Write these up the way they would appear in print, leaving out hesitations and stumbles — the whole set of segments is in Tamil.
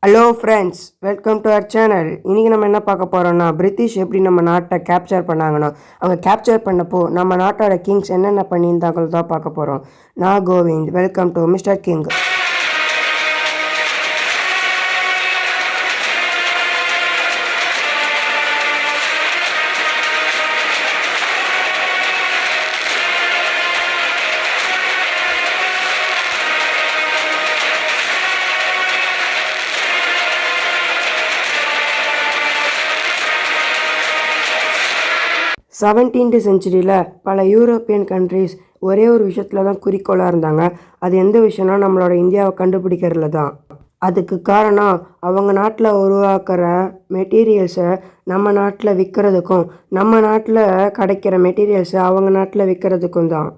Hello friends, welcome to our channel. இன்றைக்கி நம்ம என்ன பார்க்க போகிறோம்னா, பிரிட்டிஷ் எப்படி நம்ம நாட்டை கேப்சர் பண்ணாங்கன்னா, அவங்க கேப்சர் பண்ணப்போ நம்ம நாட்டோட கிங்ஸ் என்னென்ன பண்ணியிருந்தாங்களோ தான் பார்க்க போகிறோம். நான் Kovind. Welcome to mister king. 17th செஞ்சுரியில் பல யூரோப்பியன் கண்ட்ரீஸ் ஒரே ஒரு விஷயத்தில் தான் குறிக்கோளாக இருந்தாங்க. அது எந்த விஷயம்னா, நம்மளோட இந்தியாவை கண்டுபிடிக்கிறதுல தான். அதுக்கு காரணம், அவங்க நாட்டில் உருவாக்குற மெட்டீரியல்ஸை நம்ம நாட்டில் விற்கிறதுக்கும், நம்ம நாட்டில் கிடைக்கிற மெட்டீரியல்ஸை அவங்க நாட்டில் விற்கிறதுக்கும் தான்.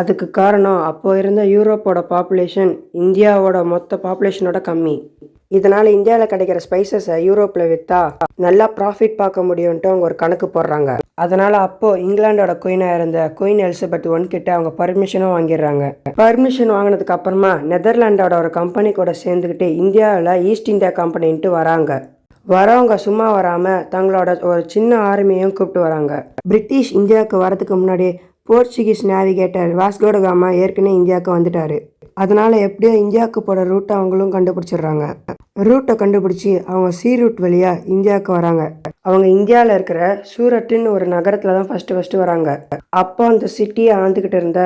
அதுக்கு காரணம், அப்போது இருந்த யூரோப்போட பாப்புலேஷன் இந்தியாவோட மொத்த பாப்புலேஷனோட கம்மி. இதனால் இந்தியாவில் கிடைக்கிற ஸ்பைசஸை யூரோப்பில் விற்றா நல்லா ப்ராஃபிட் பார்க்க முடியும்ன்ட்டு அவங்க ஒரு கணக்கு போடுறாங்க. அதனால் அப்போது இங்கிலாண்டோட குயினாக இருந்த குயின் எலிசபெத் I கிட்ட அவங்க பர்மிஷனும் வாங்கிடுறாங்க. பர்மிஷன் வாங்கினதுக்கு அப்புறமா நெதர்லாண்டோட ஒரு கம்பெனி கூட சேர்ந்துக்கிட்டு இந்தியாவில் ஈஸ்ட் இந்தியா கம்பெனின்ட்டு வராங்க. வரவங்க சும்மா வராமல் தங்களோட ஒரு சின்ன ஆர்மியையும் கூப்பிட்டு வராங்க. பிரிட்டிஷ் இந்தியாவுக்கு வரதுக்கு முன்னாடி போர்ச்சுகீஸ் நேவிகேட்டர் வாஸ்கோ ட காமா ஏற்கனவே இந்தியாவுக்கு வந்துட்டார். அதனால் எப்படியோ இந்தியாவுக்கு போகிற ரூட்டை அவங்களும் கண்டுபிடிச்சிடுறாங்க. ரூட்டை கண்டுபிடிச்சி அவங்க சீ ரூட் வழியாக இந்தியாவுக்கு வராங்க. அவங்க இந்தியாவில் இருக்கிற சூரட்டுன்னு ஒரு நகரத்தில் தான் ஃபஸ்ட்டு வராங்க. அப்போ அந்த சிட்டியை ஆண்டுக்கிட்டு இருந்த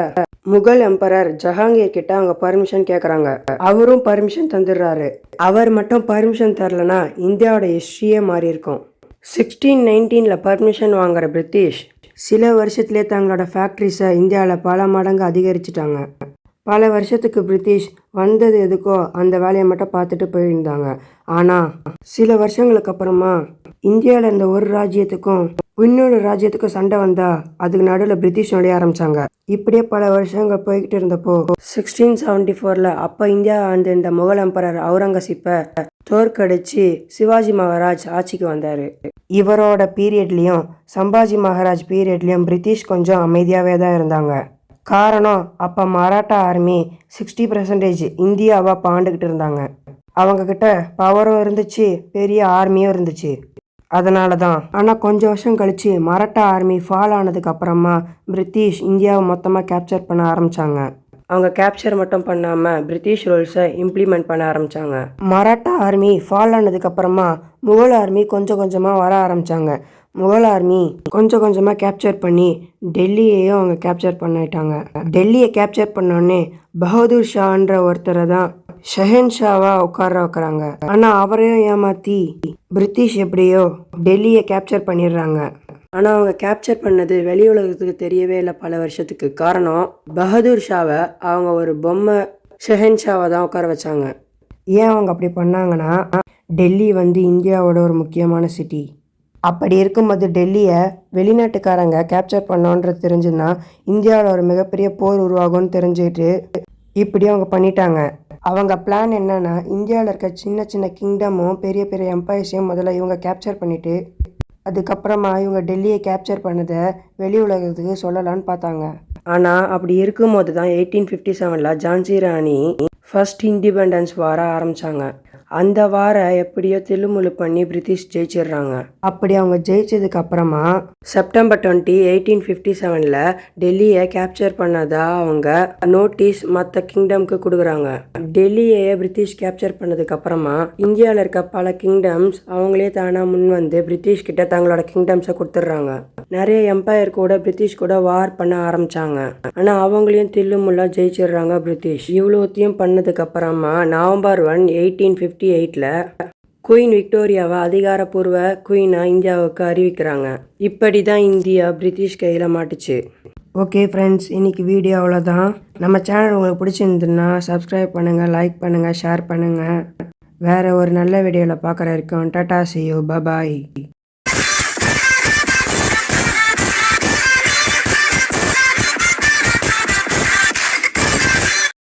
முகல் எம்பரர் ஜஹாங்கீர் கிட்ட அவங்க பர்மிஷன் கேட்குறாங்க. அவரும் பர்மிஷன் தந்துடுறாரு. அவர் மட்டும் பர்மிஷன் தரலனா இந்தியாவோட ஹிஸ்ட்ரியே மாறி இருக்கும். 1619 பர்மிஷன் வாங்குற பிரிட்டிஷ் சில வருஷத்துலேயே தங்களோட ஃபேக்ட்ரிஸை இந்தியாவில் பல மடங்கு அதிகரிச்சிட்டாங்க. பல வருஷத்துக்கு பிரிட்டிஷ் வந்தது எதுக்கோ அந்த வேலையை மட்டும் பார்த்துட்டு போயிருந்தாங்க. ஆனால் சில வருஷங்களுக்கு அப்புறமா இந்தியாவில் இருந்த ஒரு ராஜ்யத்துக்கும் இன்னொரு ராஜ்யத்துக்கும் சண்டை வந்தால் அதுக்கு நடுவில் பிரிட்டிஷ் நுழைய ஆரம்பித்தாங்க. இப்படியே பல வருஷங்கள் போய்கிட்டு இருந்தப்போ 1674 அப்போ இந்தியா ஆண்டு இந்த முகல் எம்பரர் அவுரங்கசீப்பை தோற்கடிச்சு சிவாஜி மகாராஜ் ஆட்சிக்கு வந்தார். இவரோட பீரியட்லேயும் சம்பாஜி மகாராஜ் பீரியட்லேயும் பிரிட்டிஷ் கொஞ்சம் அமைதியாகவே தான் இருந்தாங்க. காரணம், அப்போ மராட்டா ஆர்மி 60% இந்தியாவை பாண்டுக்கிட்டு இருந்தாங்க. அவங்கக்கிட்ட பவரும் இருந்துச்சு, பெரிய ஆர்மியும் இருந்துச்சு. அதனால தான். ஆனால் கொஞ்சம் வருஷம் கழித்து மராட்டா ஆர்மி ஃபால் ஆனதுக்கு அப்புறமா பிரிட்டிஷ் இந்தியாவை மொத்தமாக கேப்சர் பண்ண ஆரம்பித்தாங்க. அவங்க கேப்சர் மட்டும் பண்ணாமல் பிரிட்டிஷ் ரூல்ஸை இம்ப்ளிமெண்ட் பண்ண ஆரம்பித்தாங்க. மராட்டா ஆர்மி ஃபால் ஆனதுக்கப்புறமா முகல் ஆர்மி கொஞ்சம் கொஞ்சமாக வர ஆரம்பித்தாங்க. முகல் ஆர்மி கொஞ்சம் கொஞ்சமாக கேப்சர் பண்ணி டெல்லியையும் அவங்க கேப்சர் பண்ணிட்டாங்க. டெல்லியை கேப்சர் பண்ணோடனே பகதூர் ஷான்ற ஒருத்தரை தான் ஷெஹன்ஷாவாக உட்கார வைக்கிறாங்க. ஆனால் அவரையும் ஏமாற்றி பிரிட்டிஷ் எப்படியோ டெல்லியை கேப்சர் பண்ணிடுறாங்க. ஆனால் அவங்க கேப்சர் பண்ணது வெளி உலகத்துக்கு தெரியவே இல்லை பல வருஷத்துக்கு. காரணம், பகதூர் ஷாவை அவங்க ஒரு பொம்மை ஷெஹன்ஷாவை தான் உட்கார வச்சாங்க. ஏன் அவங்க அப்படி பண்ணாங்கன்னா, டெல்லி வந்து இந்தியாவோட ஒரு முக்கியமான சிட்டி. அப்படி இருக்கும்போது டெல்லியை வெளிநாட்டுக்காரங்க கேப்சர் பண்ணோன்றது தெரிஞ்சுன்னா இந்தியாவில் ஒரு மிகப்பெரிய போர் உருவாகும்னு தெரிஞ்சுக்கிட்டு இப்படி அவங்க பண்ணிட்டாங்க. அவங்க பிளான் என்னன்னா, இந்தியாவில் இருக்க சின்ன சின்ன கிங்டமும் பெரிய பெரிய எம்பையர்ஸையும் முதல்ல இவங்க கேப்சர் பண்ணிவிட்டு அதுக்கப்புறமா இவங்க டெல்லியை கேப்சர் பண்ணதை வெளி உலகத்துக்கு சொல்லலான்னு பார்த்தாங்க. ஆனால் அப்படி இருக்கும்போது தான் 1857 ஜான்சி ராணி ஃபர்ஸ்ட் இண்டிபெண்டன்ஸ் வார ஆரம்பித்தாங்க. அந்த வார எப்படியோ தில்லுமுள்ளு பண்ணி பிரிட்டிஷ் ஜெயிச்சிடுறாங்க. அப்படி அவங்க ஜெயிச்சதுக்கு அப்புறமா செப்டம்பர் 20, 1857 டெல்லியை கேப்சர் பண்ணதா அவங்க நோட்டீஸ் மற்ற கிங்டம்க்கு கொடுக்குறாங்க. டெல்லியை பிரிட்டிஷ் கேப்சர் பண்ணதுக்கு அப்புறமா இந்தியாவில் இருக்க பல கிங்டம்ஸ் அவங்களே தானா முன் வந்து பிரிட்டிஷ் கிட்ட தங்களோட கிங்டம்ஸை கொடுத்துட்றாங்க. நிறைய எம்பையர் கூட பிரிட்டிஷ் கூட வார் பண்ண ஆரம்பிச்சாங்க. ஆனால் அவங்களையும் தில்லுமுள்ளா ஜெயிச்சிடுறாங்க பிரிட்டிஷ். இவ்வளோத்தையும் பண்ணதுக்கு அப்புறமா நவம்பர் 1, 1858 குயின் விக்டோரியாவை அதிகாரப்பூர்வ குயினாக இந்தியாவுக்கு அறிவிக்கிறாங்க. இப்படி தான் இந்தியா பிரிட்டிஷ் கையில் மாட்டுச்சு. ஓகே ஃப்ரெண்ட்ஸ், இன்றைக்கி வீடியோ அவ்வளோதான். நம்ம சேனல் உங்களுக்கு பிடிச்சிருந்துன்னா சப்ஸ்கிரைப் பண்ணுங்கள், லைக் பண்ணுங்கள், ஷேர் பண்ணுங்கள். வேறு ஒரு நல்ல வீடியோவில் பார்க்குற வரைக்கும் Tata, see you, bye bye.